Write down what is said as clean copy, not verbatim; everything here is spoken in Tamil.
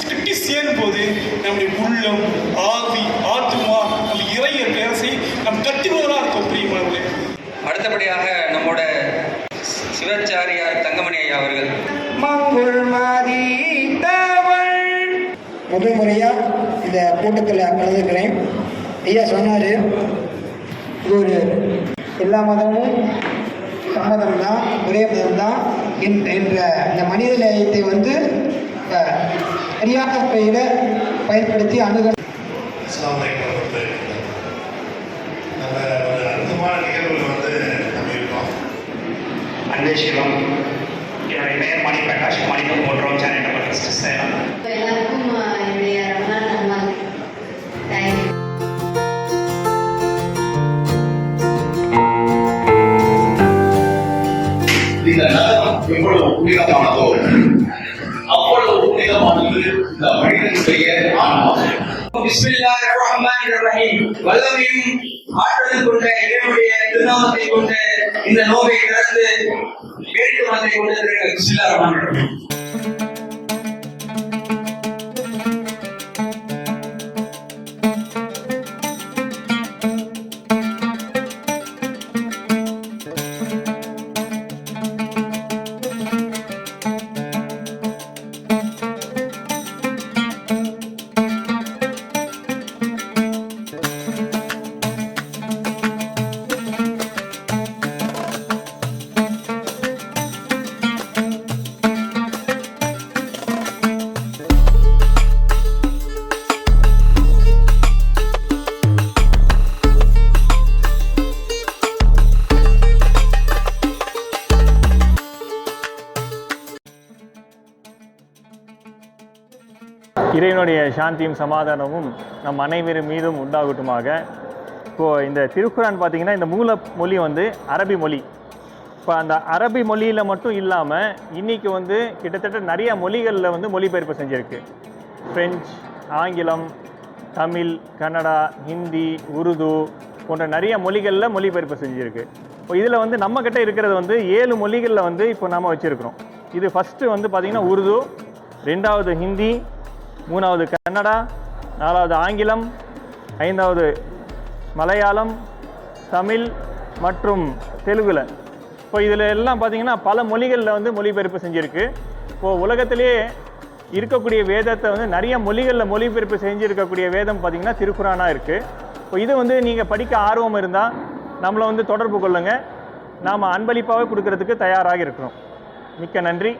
கட்டி சேரும் போது நம்முடைய உள்ளம், ஆவி, ஆத்மா, நம்ம இறைய பேரசை நம் கட்டுவதாக இருக்கும் பிரியமானவர்களே. அடுத்தபடியாக நம்மோட சிவாச்சாரியார் தங்கமணி ஐயா அவர்கள். முதல் முறையாக இந்த கூட்டத்தில் கலந்துக்கிறேன். ஐயா சொன்னார், இது ஒரு எல்லா மதமும் சம்மதம் தான், ஒரே மதம் தான் என்ற இந்த மனித நேயத்தை வந்து சரியான முறையில் பயன்படுத்தி அணுக அன்பே சிவம். என்னுடைய பெயர் மணி பிரகாஷ். மணிக்கம் போன்றோம் channel number Salem. எல்லாருக்கும் என்னுடைய ரமணான் நண்பன். தேங்க்யூ. இந்த நகரம் எவ்வளவு புனிதமானதோ அவ்வளவு புனிதமானது இந்த மனிதனுடைய ஆன்மா. பிஸ்மில்லாஹிர் ரஹ்மானிர் ரஹீம். வல்லமையும் ஆற்றலும் கொண்ட இறைவனுடைய திருநாமத்தை கொண்ட இந்த நோவை திறந்து வேட்டு மனத்தை கொண்டிருக்கிற பிஸ்மில்லாஹிர் ரஹ்மானிர் ரஹீம். இறைவனுடைய சாந்தியும் சமாதானமும் நம் அனைவரும் மீதும் உண்டாகட்டுமாக. இப்போது இந்த திருக்குரான் பார்த்திங்கன்னா இந்த மூல மொழி வந்து அரபி மொழி. இப்போ அந்த அரபி மொழியில் மட்டும் இல்லாமல் இன்றைக்கி வந்து கிட்டத்தட்ட நிறைய மொழிகளில் வந்து மொழிபெயர்ப்பு செஞ்சுருக்கு. ஃப்ரெஞ்ச், ஆங்கிலம், தமிழ், கன்னடா, ஹிந்தி, உருது போன்ற நிறைய மொழிகளில் மொழிபெயர்ப்பு செஞ்சுருக்கு. இப்போ இதில் வந்து நம்மக்கிட்ட இருக்கிறது வந்து 7 மொழிகளில் வந்து இப்போ நாம் வச்சுருக்கிறோம். இது ஃபஸ்ட்டு வந்து பார்த்திங்கன்னா உருது, 2வது ஹிந்தி, 3வது கன்னடா, 4வது ஆங்கிலம், 5வது மலையாளம், தமிழ் மற்றும் தெலுங்குல. இப்போ இதில் எல்லாம் பார்த்திங்கன்னா பல மொழிகளில் வந்து மொழிபெயர்ப்பு செஞ்சுருக்கு. இப்போது உலகத்திலேயே இருக்கக்கூடிய வேதத்தை வந்து நிறைய மொழிகளில் மொழிபெயர்ப்பு செஞ்சுருக்கக்கூடிய வேதம் பார்த்திங்கன்னா திருக்குரானாக இருக்குது. இப்போ இது வந்து நீங்கள் படிக்க ஆர்வம் இருந்தால் நம்மளை வந்து தொடர்பு கொள்ளுங்கள். நாம் அன்பளிப்பாகவே கொடுக்கறதுக்கு தயாராக இருக்கிறோம். மிக்க நன்றி.